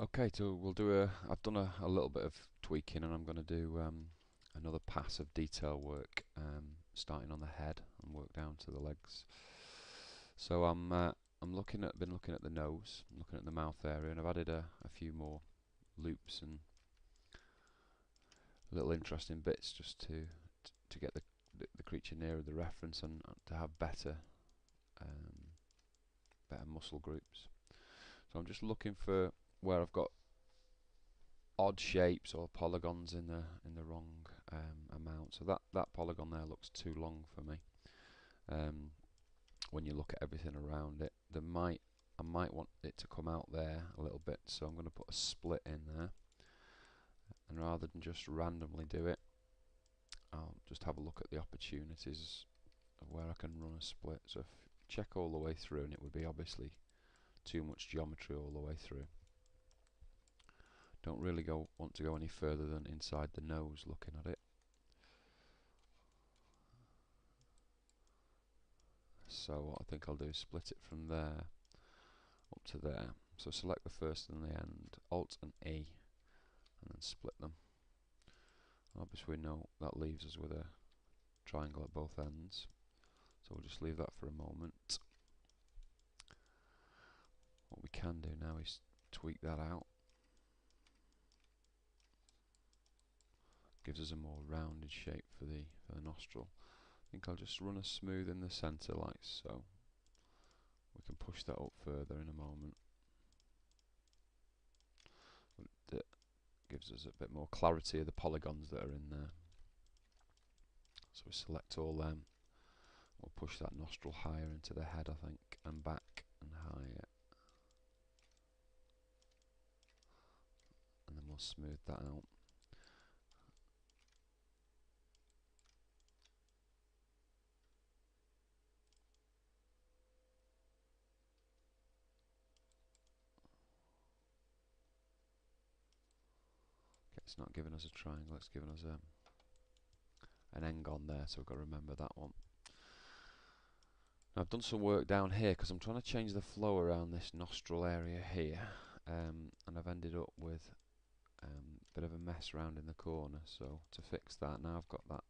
Okay, so we'll do I've done a little bit of tweaking, and I'm going to do another pass of detail work, starting on the head and work down to the legs. So I'm been looking at the nose, I'm looking at the mouth area, and I've added a few more loops and little interesting bits just to get the creature nearer the reference, and to have um, better muscle groups. So I'm just looking for where I've got odd shapes or polygons in the wrong amount. So that polygon there looks too long for me. When you look at everything around it, I might want it to come out there a little bit, so I'm going to put a split in there, and rather than just randomly do it, I'll just have a look at the opportunities of where I can run a split. So if you check all the way through, and it would be obviously too much geometry all the way through. Don't really want to go any further than inside the nose looking at it. So what I think I'll do is split it from there up to there. So select the first and the end, Alt and E, and then split them. Obviously we know that leaves us with a triangle at both ends, so we'll just leave that for a moment. What we can do now is tweak that out. Gives us a more rounded shape for the nostril. I think I'll just run a smooth in the centre like so. We can push that up further in a moment. That gives us a bit more clarity of the polygons that are in there. So we select all them. We'll push that nostril higher into the head, I think, and back and higher. And then we'll smooth that out. Okay, it's not giving us a triangle, it's giving us an engon there, so we've got to remember that one. Now I've done some work down here because I'm trying to change the flow around this nostril area here, and I've ended up with a bit of a mess around in the corner. So to fix that, now I've got that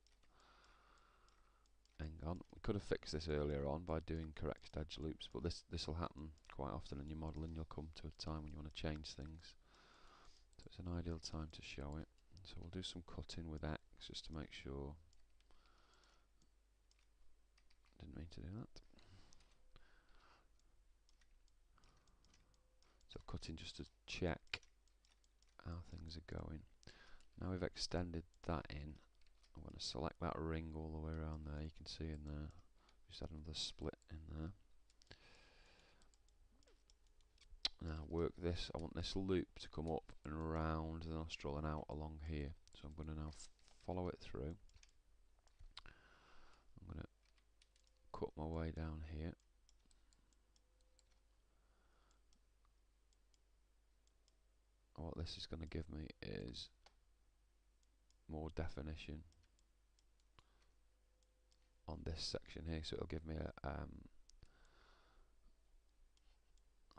engon. We could have fixed this earlier on by doing correct edge loops, but this will happen quite often in your model, and you'll come to a time when you want to change things. So it's an ideal time to show it. So we'll do some cutting with X just to make sure. Didn't mean to do that. So cutting just to check how things are going. Now we've extended that in, I'm going to select that ring all the way around there. You can see in there, just add another split in there. Now work this, I want this loop to come up and around the nostril and out along here. So I'm going to now follow it through. I'm going to cut my way down here. And what this is going to give me is more definition on this section here. So it'll give me a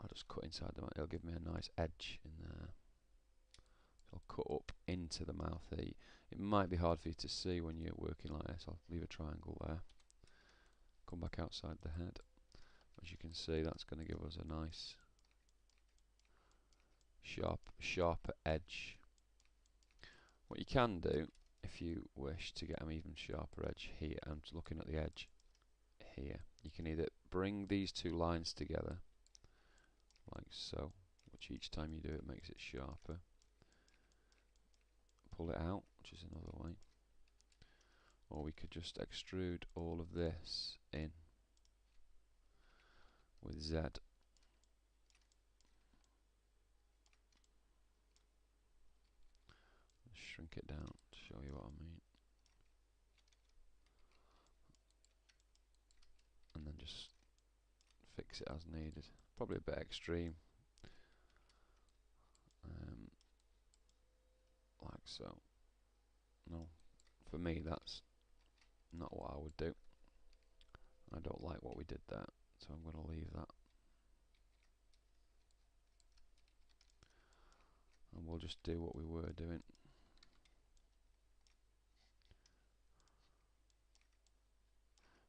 I'll just cut inside the mouth. It'll give me a nice edge in there. So I'll cut up into the mouth here. It might be hard for you to see when you're working like this. I'll leave a triangle there. Come back outside the head. As you can see, that's going to give us a nice sharper edge. What you can do, if you wish to get an even sharper edge here, and looking at the edge here, you can either bring these two lines together like so, which each time you do it makes it sharper. Pull it out, which is another way. Or we could just extrude all of this in with Z. Shrink it down to show you what I mean. And then just fix it as needed. Probably a bit extreme. Like so. No, for me that's not what I would do. I don't like what we did there, so I'm going to leave that. and we'll just do what we were doing.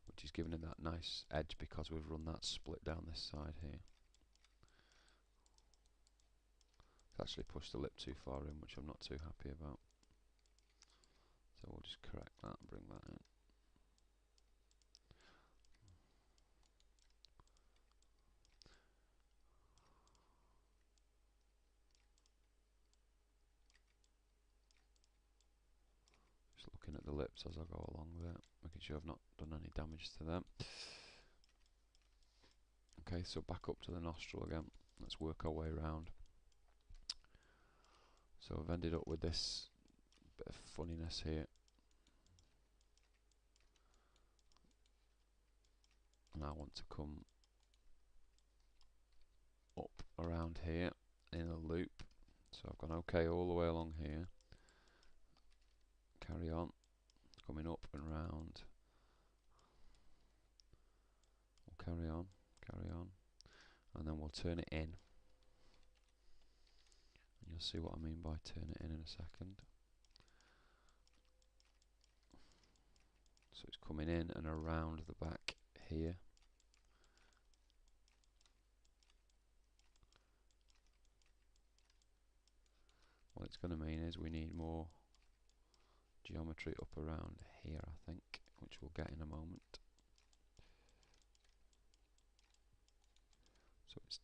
Which is giving it that nice edge because we've run that split down this side here. It's actually pushed the lip too far in, which I'm not too happy about. So we'll just correct that and bring that in. Just looking at the lips as I go along there, making sure I've not done any damage to them. Okay, so back up to the nostril again. Let's work our way around. So I've ended up with this bit of funniness here. And I want to come up around here in a loop. So I've gone okay all the way along here. Carry on, coming up and round. We'll carry on, and then we'll turn it in. And you'll see what I mean by turn it in a second. So it's coming in and around the back here. What it's going to mean is we need more geometry up around here, I think, which we'll get in a moment. So it's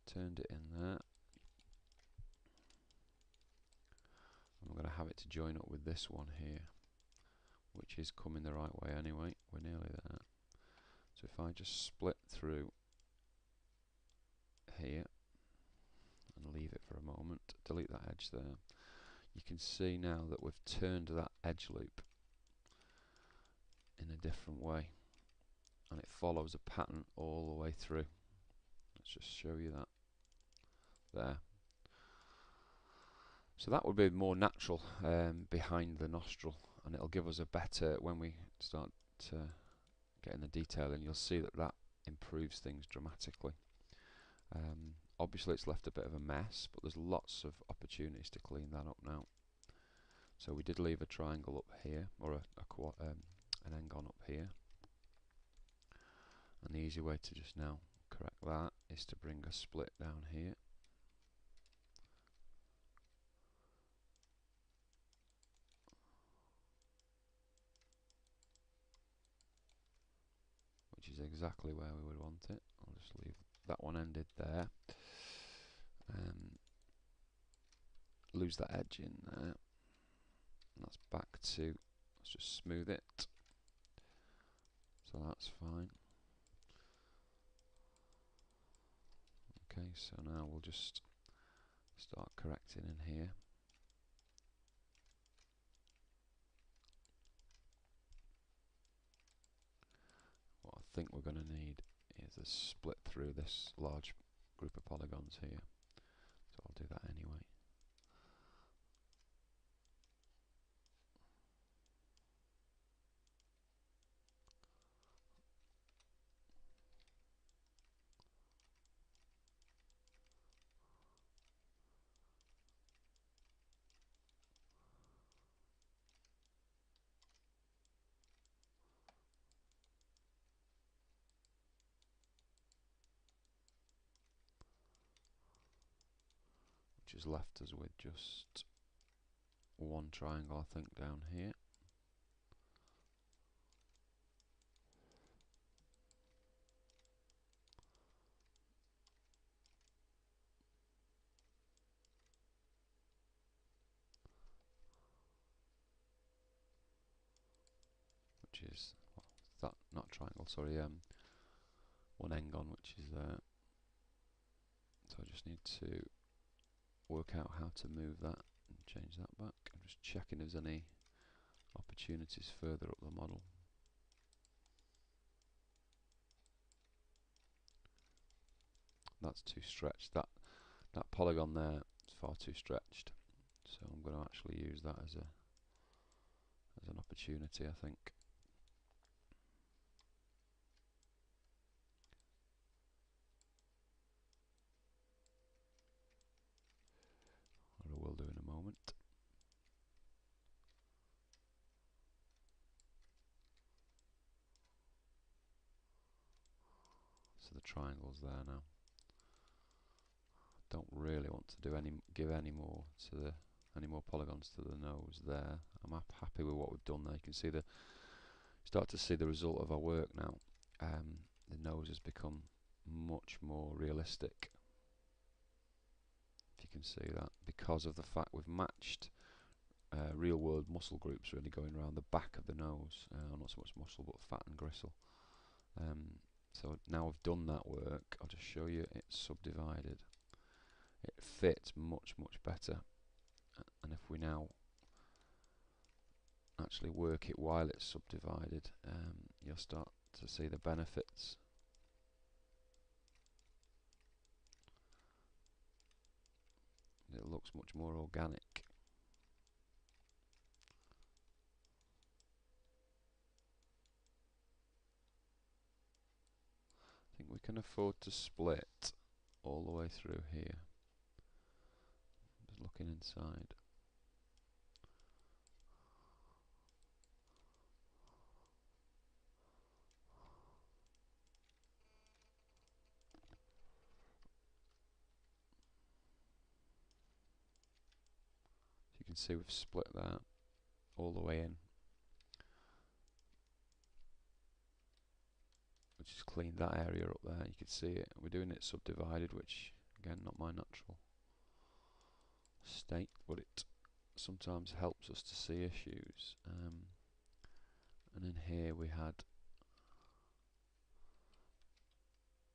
turned it in there. And we're going to have it to join up with this one here, which is coming the right way anyway. We're nearly there. So if I just split through here and leave it for a moment, delete that edge there, you can see now that we've turned that edge loop in a different way, and it follows a pattern all the way through. Let's just show you that there. So that would be more natural behind the nostril, and it'll give us a better, when we start getting the detail in, you'll see that that improves things dramatically. Obviously it's left a bit of a mess, but there's lots of opportunities to clean that up now. So we did leave a triangle up here, or an n-gon up here, and the easy way to just now correct that is to bring a split down here. Which is exactly where we would want it. I'll just leave that one ended there. Lose that edge in there. And that's back to, let's just smooth it. So that's fine. Okay, so now we'll just start correcting in here. What I think we're going to need is a split through this large group of polygons here. So I'll do that anyway. Which has left us with just one triangle, I think, down here. Which is, well, that, not triangle, sorry, one n-gon, which is there. So I just need to work out how to move that and change that back. I'm just checking if there's any opportunities further up the model. That's too stretched. That polygon there is far too stretched. So I'm going to actually use that as an opportunity, I think. refinement. So the triangle's there now. Don't really want to do give any more polygons to the nose there. I'm happy with what we've done there. You can see start to see the result of our work now. The nose has become much more realistic. If you can see that, because of the fact we've matched real world muscle groups really going around the back of the nose, not so much muscle but fat and gristle. So now I've done that work, I'll just show you it's subdivided. It fits much better, and if we now actually work it while it's subdivided, you'll start to see the benefits. It looks much more organic. I think we can afford to split all the way through here. Just looking inside. So you can see we've split that all the way in, which has cleaned that area up there. You can see it. We're doing it subdivided, which again, not my natural state, but it sometimes helps us to see issues. And in here we had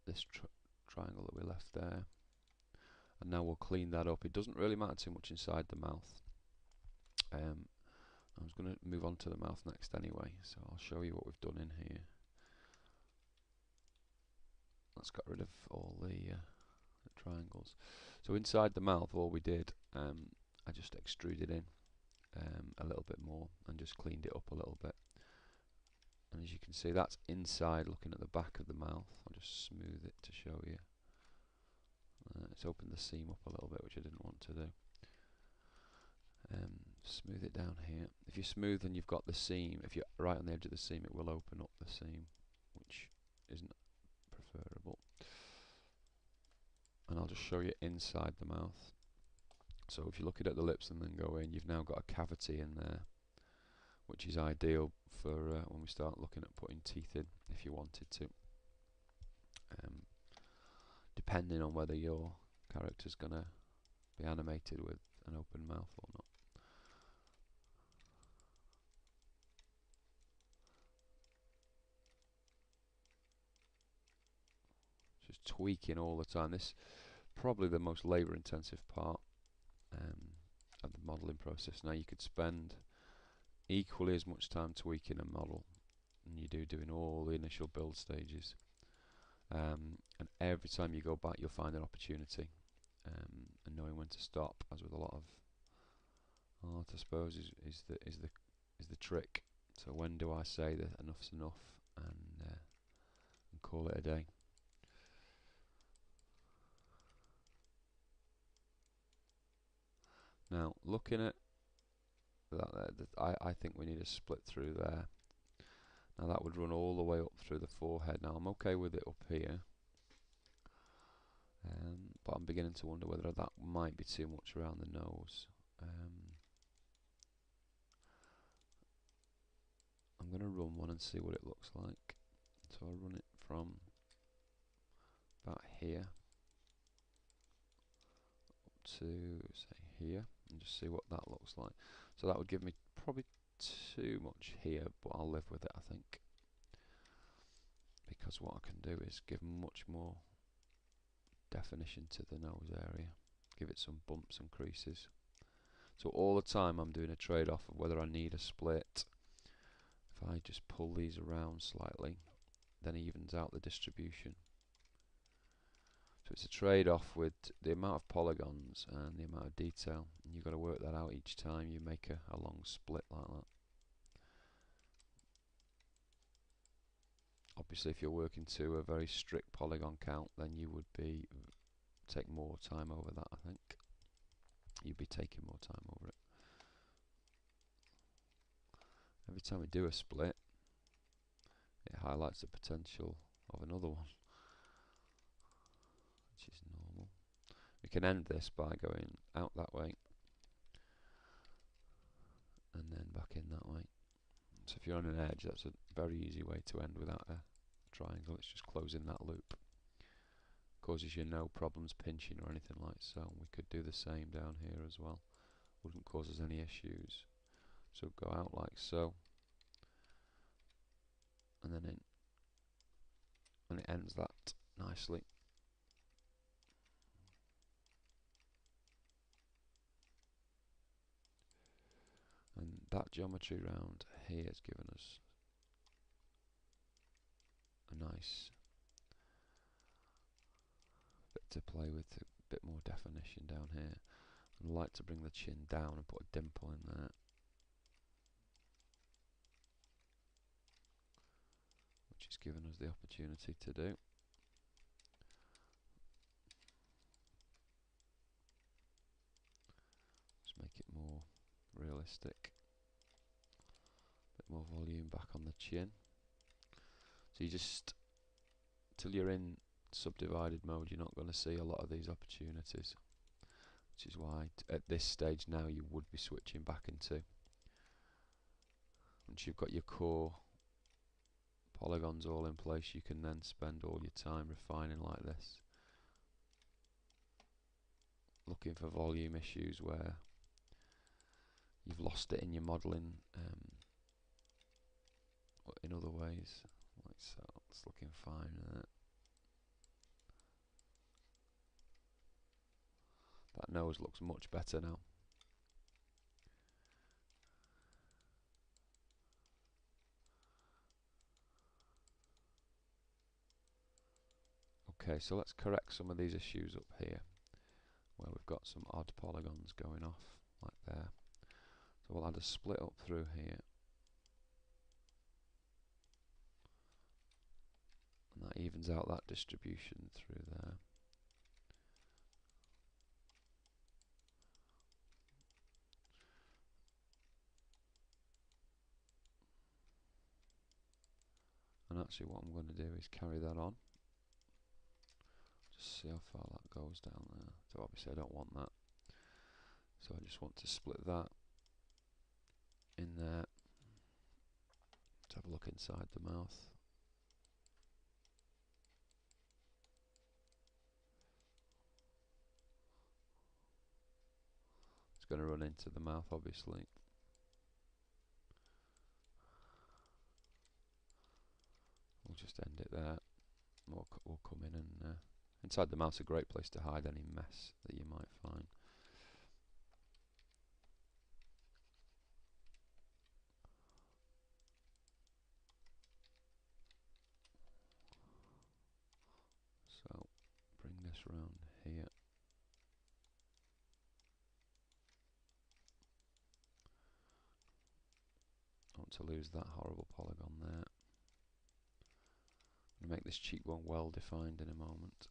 this triangle that we left there, and now we'll clean that up. It doesn't really matter too much inside the mouth. I was going to move on to the mouth next anyway, so I'll show you what we've done in here. Let's get rid of all the triangles. So inside the mouth, all we did, I just extruded in a little bit more and just cleaned it up a little bit. And as you can see, that's inside looking at the back of the mouth. I'll just smooth it to show you. It's opened the seam up a little bit, which I didn't want to do. Smooth it down here. If you smooth and you've got the seam, if you're right on the edge of the seam, it will open up the seam, which isn't preferable. And I'll just show you inside the mouth. So if you're looking at the lips and then go in, you've now got a cavity in there, which is ideal for when we start looking at putting teeth in, if you wanted to. Depending on whether your character's going to be animated with an open mouth or not. Just tweaking all the time. This is probably the most labour intensive part of the modelling process. Now you could spend equally as much time tweaking a model and you do doing all the initial build stages, and every time you go back you'll find an opportunity, and knowing when to stop, as with a lot of art, I suppose, is the trick. So when do I say that enough's enough and call it a day? Now looking at that, I think we need a split through there. Now that would run all the way up through the forehead. Now I'm okay with it up here, but I'm beginning to wonder whether that might be too much around the nose. I'm going to run one and see what it looks like. So I'll run it from about here up to say here and just see what that looks like. So that would give me probably too much here, but I'll live with it, I think, because what I can do is give much more definition to the nose area, give it some bumps and creases. So all the time I'm doing a trade-off of whether I need a split. If I just pull these around slightly, then it evens out the distribution. So it's a trade-off with the amount of polygons and the amount of detail, and you've got to work that out each time you make a long split like that. Obviously if you're working to a very strict polygon count, then you would take more time over that, I think. you'd be taking more time over it. Every time we do a split, it highlights the potential of another one, which is normal. We can end this by going out that way and then back in that way. So if you're on an edge, that's a very easy way to end without a triangle. It's just closing that loop. Causes you no problems pinching or anything like so. We could do the same down here as well. Wouldn't cause us any issues. So go out like so, and then in, and it ends that nicely. And that geometry round here has given us a nice bit to play with, a bit more definition down here. I'd like to bring the chin down and put a dimple in there, which has given us the opportunity to do. Just make it more realistic. Bit more volume back on the chin. So you just, till you're in subdivided mode, you're not going to see a lot of these opportunities, which is why at this stage now you would be switching back into, once you've got your core polygons all in place, you can then spend all your time refining like this, looking for volume issues where you've lost it in your modelling in other ways, like so. It's looking fine. That nose looks much better now. Okay, so let's correct some of these issues up here, where we've got some odd polygons going off, like there. So we'll add a split up through here, and that evens out that distribution through there. And actually what I'm going to do is carry that on, just see how far that goes down there. So obviously I don't want that, so I just want to split that in there. Let's have a look inside the mouth. It's going to run into the mouth obviously. We'll just end it there. We'll come in and inside the mouth's a great place to hide any mess that you might find. So bring this round here. I want to lose that horrible polygon there. I'm going to make this cheekbone well defined in a moment.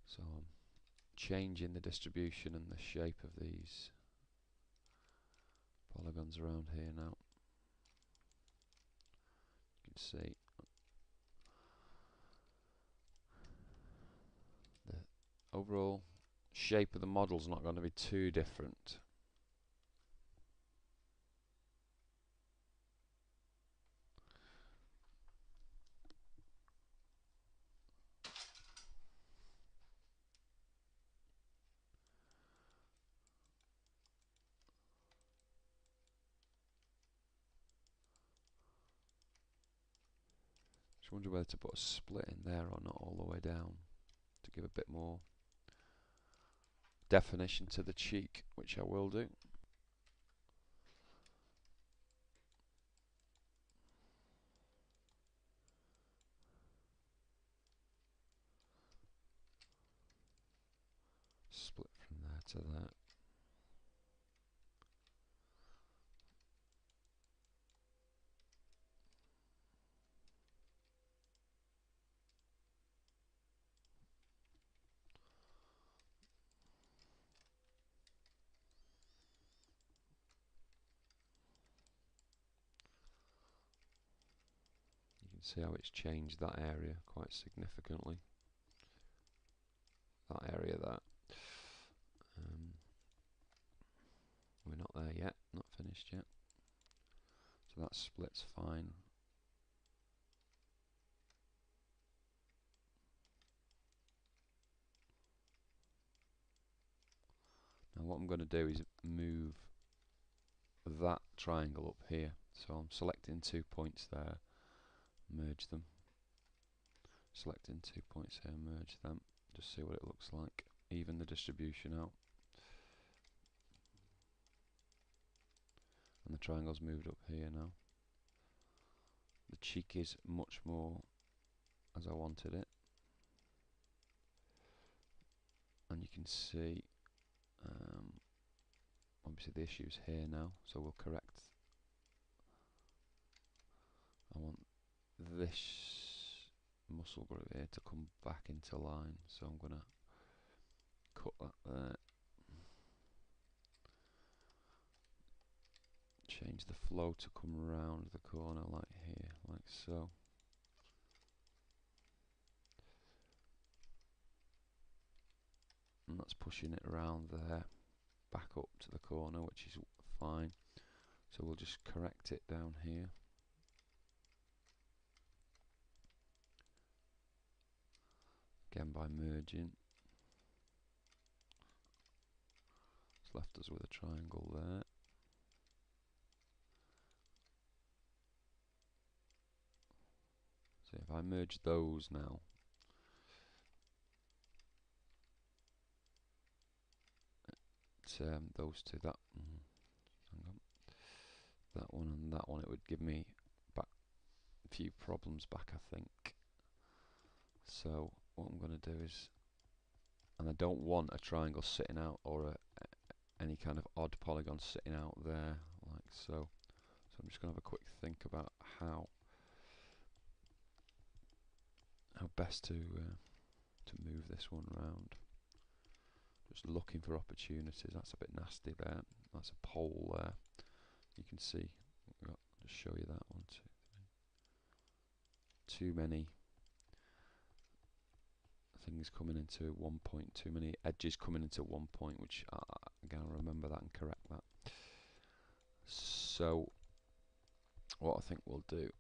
So I'm changing the distribution and the shape of these polygons around here now. You can see the overall shape of the model is not going to be too different. Just wonder whether to put a split in there or not all the way down to give a bit more definition to the cheek, which I will do. Split from there to there. can see how it's changed that area quite significantly. That area there. We're not there yet, not finished yet. So that split's fine. Now what I'm going to do is move that triangle up here. So I'm selecting 2 points there, merge them. Selecting 2 points here, merge them. Just see what it looks like. Even the distribution out. And the triangle's moved up here now. The cheek is much more as I wanted it. And you can see obviously the issue's here now, so we'll correct. I want this muscle group here to come back into line, so I'm going to cut that there. Change the flow to come around the corner like here, like so. And that's pushing it around there, back up to the corner, which is fine. So we'll just correct it down here. Again by merging. It's left us with a triangle there. So if I merge those now, those two, that hang on, that one and that one, it would give me back a few problems back, I think. So what I'm going to do is, and I don't want a triangle sitting out or any kind of odd polygon sitting out there like so. So I'm just going to have a quick think about how best to move this one round. Just looking for opportunities. That's a bit nasty there. That's a pole there. You can see. I'll just show you that one. 2, 3. Too many things coming into 1 point. Too many edges coming into 1 point. Which again, I'll remember that and correct that. So what I think we'll do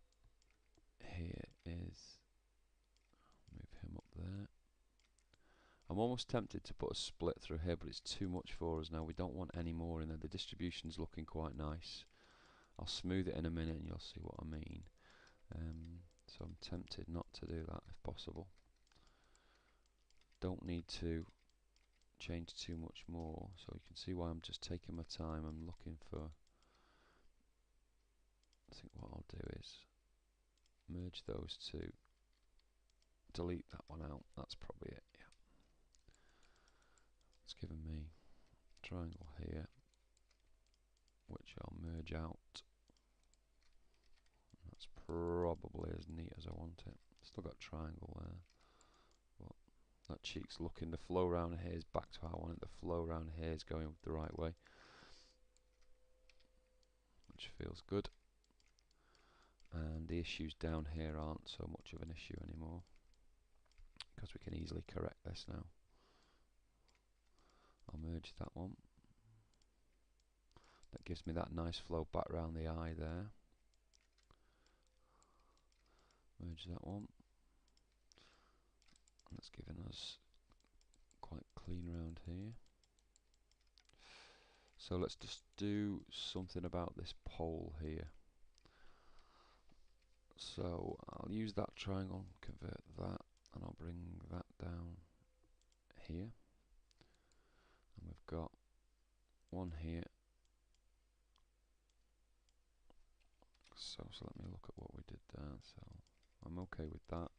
here is move him up there. I'm almost tempted to put a split through here, but it's too much for us now. We don't want any more in there. The distribution's looking quite nice. I'll smooth it in a minute and you'll see what I mean. So I'm tempted not to do that if possible. Don't need to change too much more, so you can see why I'm just taking my time. I'm looking for, I think what I'll do is merge those two, delete that one out. That's probably it, yeah. It's given me a triangle here, which I'll merge out. That's probably as neat as I want it. Still got triangle there. But that cheek's looking, the flow around here is back to how I want it. The flow around here is going the right way, which feels good. And the issues down here aren't so much of an issue anymore, because we can easily correct this now. I'll merge that one. That gives me that nice flow back around the eye there. Merge that one. And that's giving us quite clean round here. So let's just do something about this pole here. So I'll use that triangle, convert that, and I'll bring that down here. And we've got one here. So let me look at what we did there. So I'm okay with that.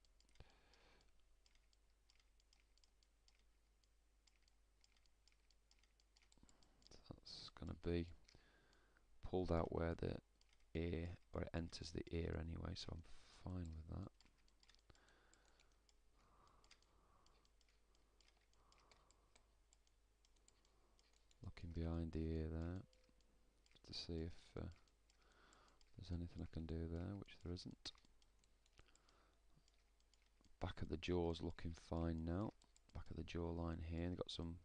So that's going to be pulled out where the ear, or it enters the ear anyway, so I'm fine with that. Looking behind the ear there, just to see if there's anything I can do there, which there isn't. Back of the jaw's looking fine now. Back of the jawline here, they've got some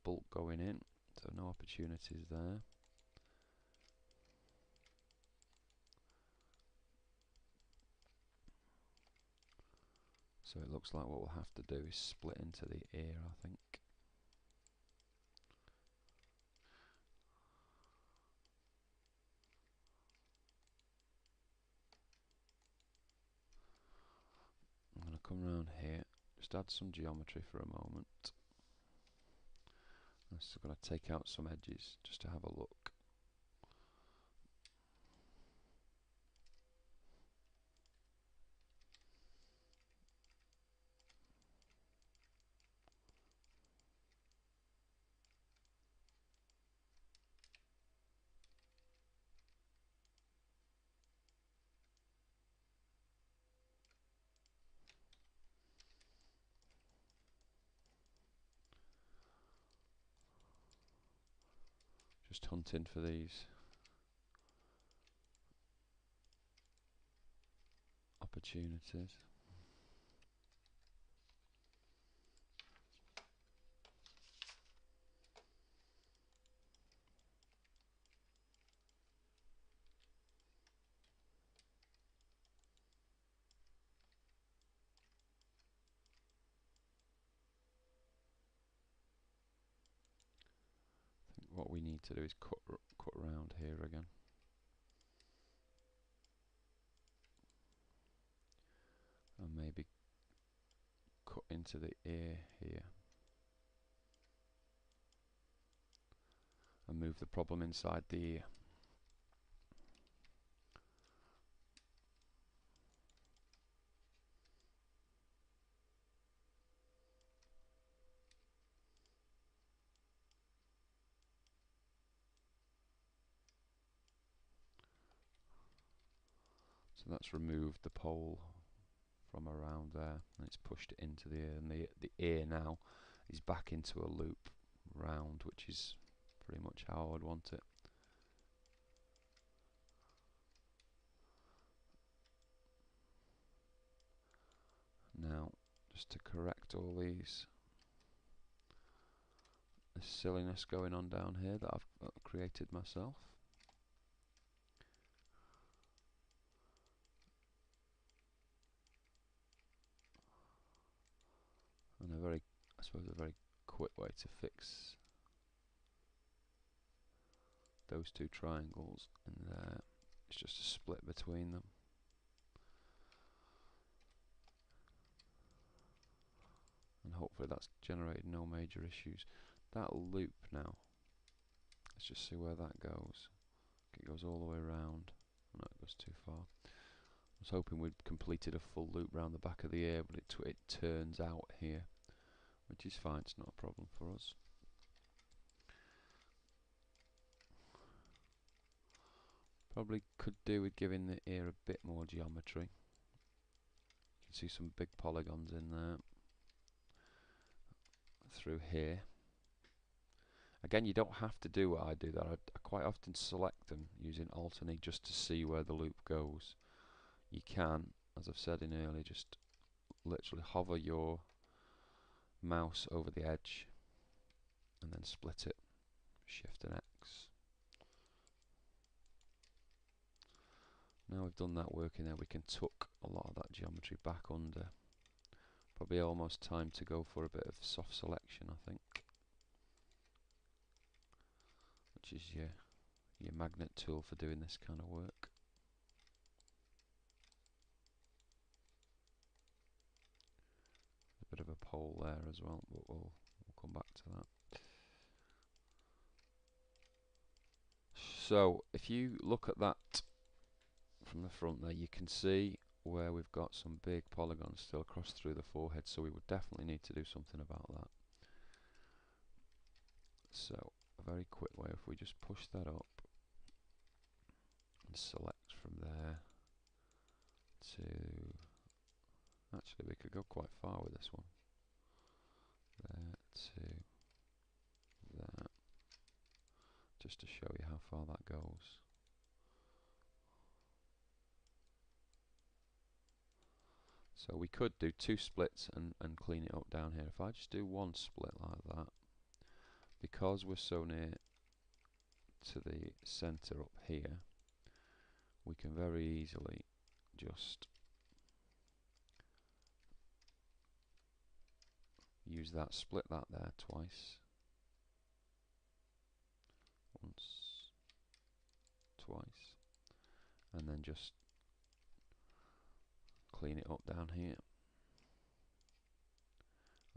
bulk going in, so no opportunities there. So it looks like what we'll have to do is split into the ear, I think. I'm going to come around here, just add some geometry for a moment. I'm still going to take out some edges just to have a look. Just hunting for these opportunities. I think what we need to do is cut around here again. And maybe cut into the ear here. And move the problem inside the ear. So that's removed the pole from around there, and it's pushed it into the ear, and the ear now is back into a loop round, which is pretty much how I would want it. Now, just to correct all this silliness going on down here that I've created myself. And I suppose a very quick way to fix those two triangles in there is just a split between them. And hopefully that's generated no major issues. That loop now, let's just see where that goes. It goes all the way around. No, it goes too far. I was hoping we'd completed a full loop round the back of the ear, but it turns out here, which is fine, it's not a problem for us. Probably could do with giving the ear a bit more geometry. You can see some big polygons in there. Through here. Again, you don't have to do what I do. I quite often select them using Alt+E just to see where the loop goes. You can, as I've said in earlier, just literally hover your mouse over the edge and then split it. Shift and X. Now we've done that work in there, we can tuck a lot of that geometry back under. Probably almost time to go for a bit of soft selection, I think. Which is your magnet tool for doing this kind of work. A bit of a pole there as well, but we'll come back to that. So if you look at that from the front there, you can see where we've got some big polygons still across through the forehead, so we would definitely need to do something about that. So a very quick way, if we just push that up and select from there to, actually we could go quite far with this one, there to there, just to show you how far that goes. So we could do 2 splits and clean it up down here. If I just do 1 split like that, because we're so near to the center up here, we can very easily just use that, split that there twice. Once, twice, and then just clean it up down here.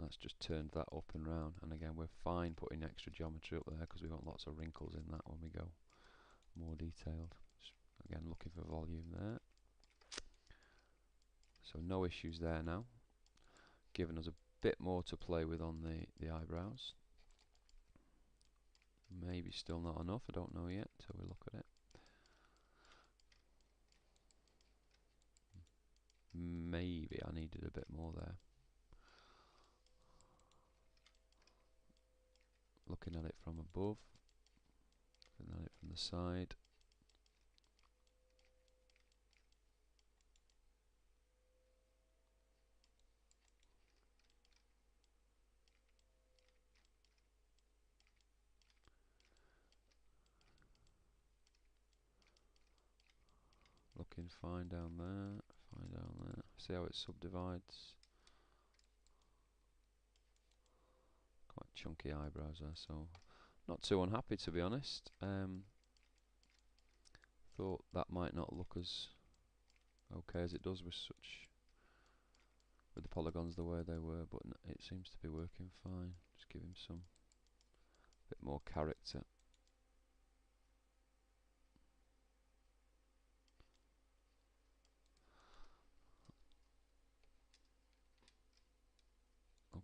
Let's just turn that up and round, and again we're fine putting extra geometry up there because we want lots of wrinkles in that when we go more detailed. Just again looking for volume there. So no issues there now. Giving us a bit more to play with on the eyebrows. Maybe still not enough, I don't know yet till we look at it. Maybe I needed a bit more there. Looking at it from above, looking at it from the side. Looking fine down there, fine down there. See how it subdivides? Quite chunky eyebrows there, so not too unhappy to be honest. Thought that might not look as okay as it does with the polygons the way they were, but it seems to be working fine. Just give him some bit more character.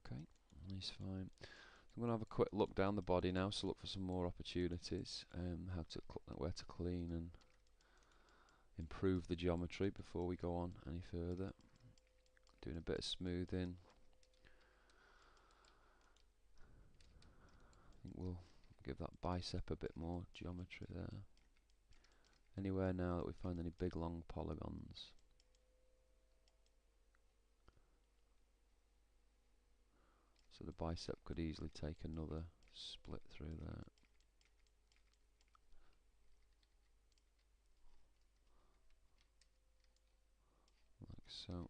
Okay, he's fine. So I'm going to have a quick look down the body now, so look for some more opportunities, where to clean and improve the geometry before we go on any further. Doing a bit of smoothing. I think we'll give that bicep a bit more geometry there. Anywhere now that we find any big long polygons. So the bicep could easily take another split through there. Like so.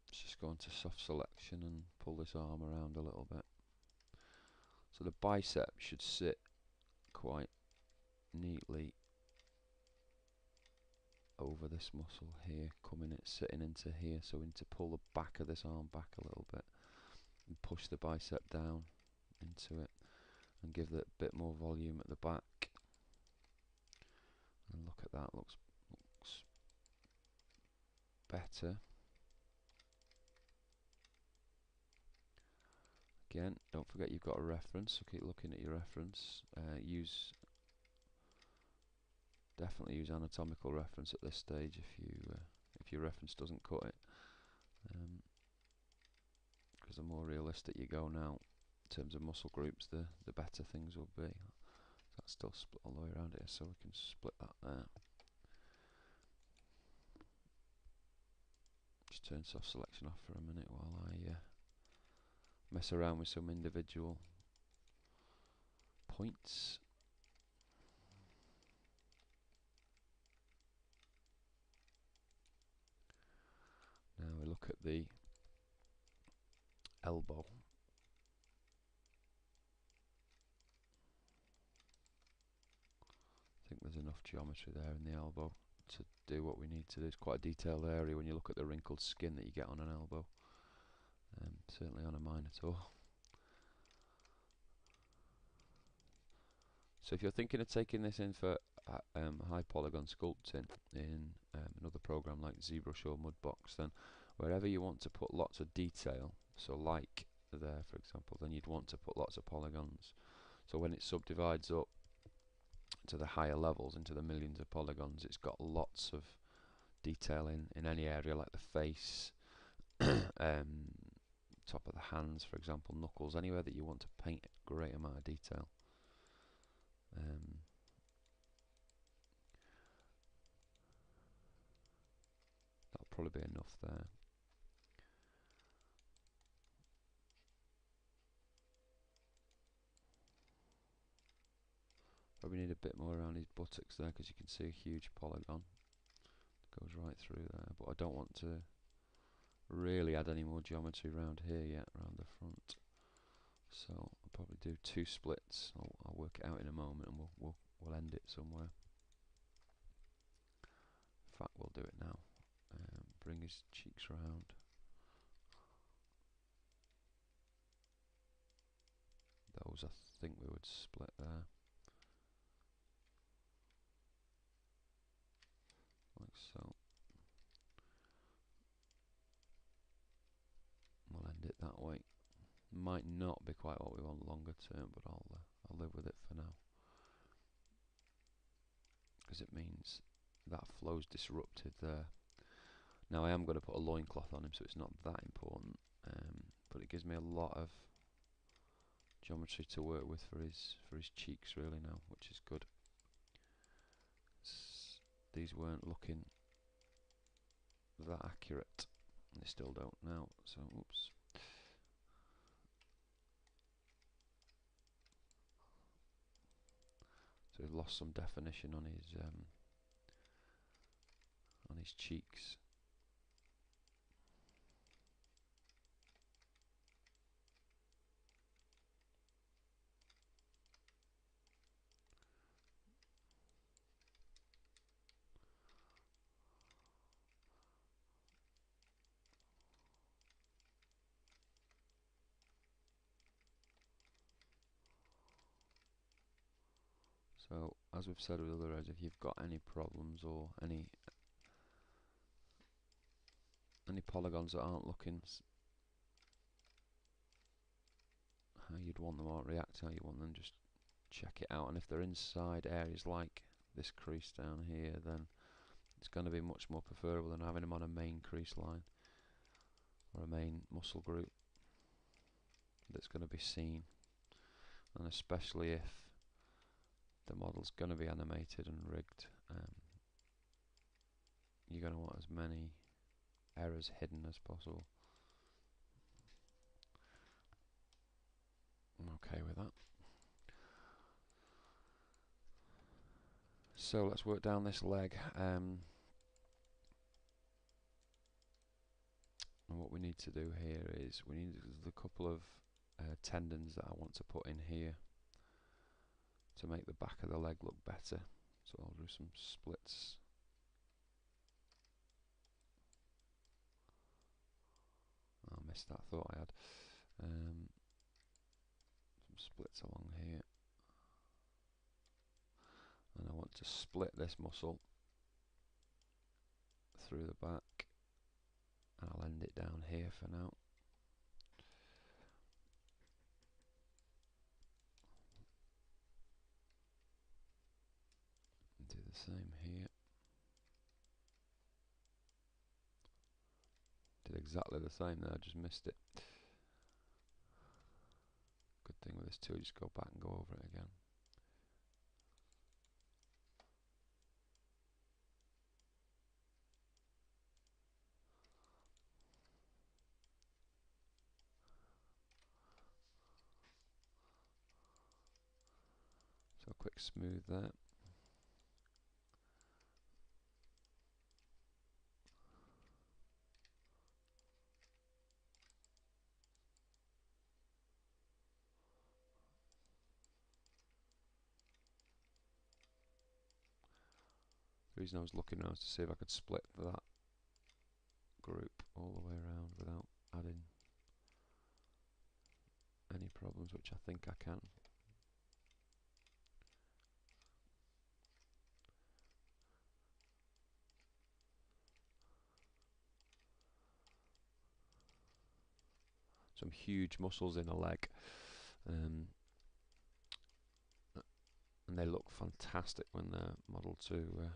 Let's just go into soft selection and pull this arm around a little bit. So the bicep should sit quite neatly over this muscle here, sitting into here, so we need to pull the back of this arm back a little bit and push the bicep down into it and give it a bit more volume at the back. And look at that, looks better. Again, don't forget you've got a reference, so keep looking at your reference. Definitely use anatomical reference at this stage if your reference doesn't cut it, because the more realistic you go now in terms of muscle groups, the better things will be. That's still split all the way around here, so we can split that there. Just turn soft selection off for a minute while I mess around with some individual points. Now we look at the elbow. I think there's enough geometry there in the elbow to do what we need to do. It's quite a detailed area when you look at the wrinkled skin that you get on an elbow, certainly on a Minotaur. So if you're thinking of taking this in for high polygon sculpting in another program like ZBrush or Mudbox, then wherever you want to put lots of detail, so like there for example, then you'd want to put lots of polygons. So when it subdivides up to the higher levels, into the millions of polygons, it's got lots of detail in any area, like the face, top of the hands, for example, knuckles, anywhere that you want to paint a great amount of detail. That'll probably be enough there. Probably need a bit more around his buttocks there, because you can see a huge polygon goes right through there, but I don't want to really add any more geometry around here yet, around the front. So I'll probably do 2 splits. I'll work it out in a moment, and we'll end it somewhere. In fact, we'll do it now. Bring his cheeks round. Those I think we would split there, like so. We'll end it that way. Might not be quite what we want longer term, but I'll live with it for now, because it means that flow's disrupted there. Now I am going to put a loincloth on him, so it's not that important, but it gives me a lot of geometry to work with for his cheeks really now, which is good. These weren't looking that accurate, and they still don't now, so oops. So we've lost some definition on his cheeks. So as we've said with other areas, if you've got any problems or any polygons that aren't looking how you'd want them, or react how you want them, just check it out. And if they're inside areas like this crease down here, then it's going to be much more preferable than having them on a main crease line or a main muscle group that's going to be seen. And especially if the model's going to be animated and rigged, you're going to want as many errors hidden as possible. I'm okay with that. So let's work down this leg, and what we need to do here is we need a couple of tendons that I want to put in here to make the back of the leg look better. So I'll do some splits. I missed that, thought I had. Some splits along here, and I want to split this muscle through the back, and I'll end it down here for now. Do the same here. Did exactly the same there, I just missed it. Good thing with this too, just go back and go over it again. So a quick smooth there. The reason I was looking around was to see if I could split that group all the way around without adding any problems, which I think I can. Some huge muscles in a leg, and they look fantastic when they're modelled to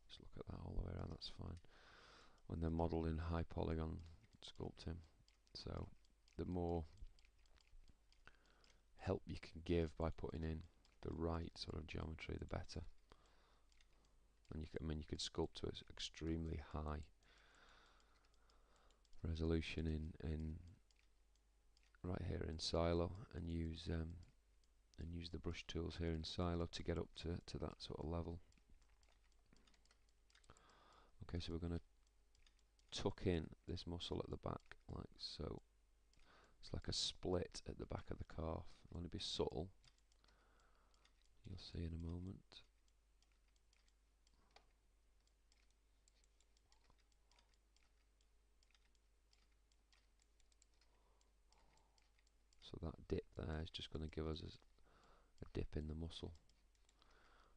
just look at that all the way around, that's fine, when they're modelled in high polygon sculpting. So the more help you can give by putting in the right sort of geometry, the better. And you can, I mean, you could sculpt to an extremely high resolution in right here in Silo, and use the brush tools here in Silo to get up to that sort of level. Okay, so we're going to tuck in this muscle at the back like so. It's like a split at the back of the calf. It'll only be subtle, you'll see in a moment. So that dip there is just going to give us a dip in the muscle.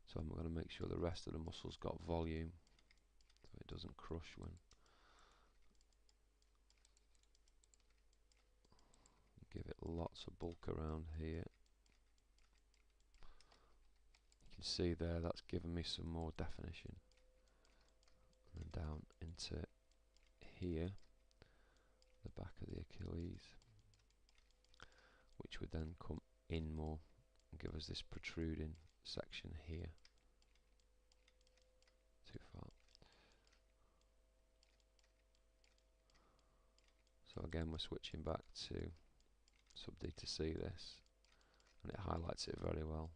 So I'm going to make sure the rest of the muscle's got volume, so it doesn't crush when. Give it lots of bulk around here. You can see there that's given me some more definition. And then down into here, the back of the Achilles, which would then come in more and give us this protruding section here. Too far. So again, we're switching back to sub D to see this, and it highlights it very well.